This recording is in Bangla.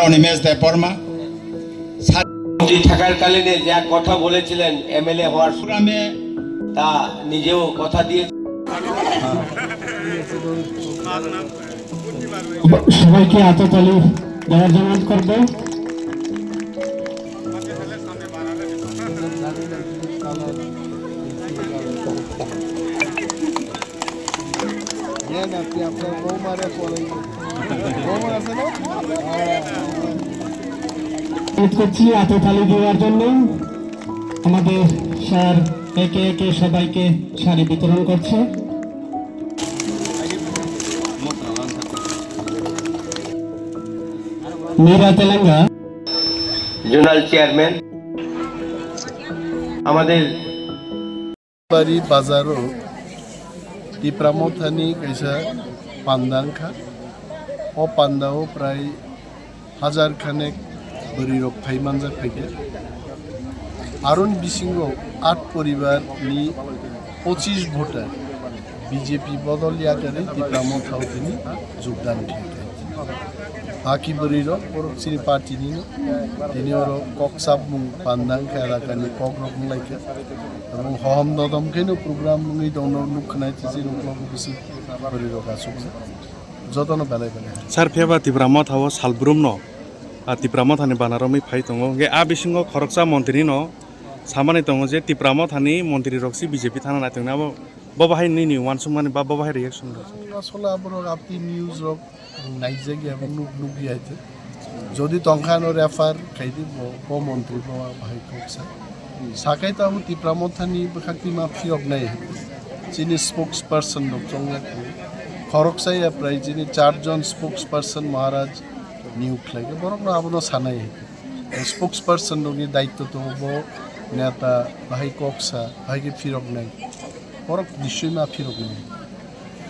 অনিমেষ দেববর্মা মন্ত্রী থাকাকালীনে যা কথা বলেছিলেন এমএলএ হওয়ার প্রোগ্রামে তা নিজেও কথা দিয়ে সবাইকে হাততালি দেওয়ার জন্য অনুরোধ করবো। করছি হাততালি দেওয়ার জন্য। আমাদের স্যার একে একে সবাইকে শাড়ি বিতরণ করছে। মীরা তেলেঙ্গা জোনাল চেয়ারম্যান আমাদের बारी बाजारो टिप्रामथानी कैसा पान्दांखा ओ पान्दाओ प्राय 1000 खानेक बरी रक फाइमानजा फैके आरुन बिसिंगो 8 परिवार नि 25 भोटार बीजेपी बदलियाकारि टिप्रामथाव तिनी योगदान ठेके आखि बरी रक बरकसिनी पार्टी निनो तिनी अरो कक्साब मुं पान्दांखा एलाकानि कक रक लाइके এবং হহম দদম কেনো প্রোগ্রাম মুই দন নুখনাই তিজি রকম কিছু বরি রকা সুবজা যতন বেলাই বেলাই सार फेबा तिब्रामा थाव सालब्रुम न तिब्रामा थानि बानारमै फाइ दङ गे आ बिसिङाव खरकसा मन्त्रि न सामानै दङ जे तिब्रामा थानि मन्त्रि रक्सि बिजेपि थाना नायथोंना बाहाय नि वानसुमानि बाहाय रिएक्सन আসলে আবার আপনি নিউজ রক নাইজে গিয়া নুক নুক গিয়াইতে যদি তংখানো রেফার খাইদি ব মন্ত্রী ব ভাই কক্সা সাকাই তাহু টিপ্রামথানি বখাতি মাফি অগনাই যিনি স্পোক্স পারসন দক চংলা খরকসাই প্রায় যিনি 4 জন স্পোক্স পারসন মহারাজ নিয়োগ লাগে বরং আবনো সানাই স্পোক্স পারসন দনি দায়িত্ব তো ব নেতা ভাই কক্সা ভাইকে ফিরক নাই বরং নিশ্চয়ই মাফি অগনাই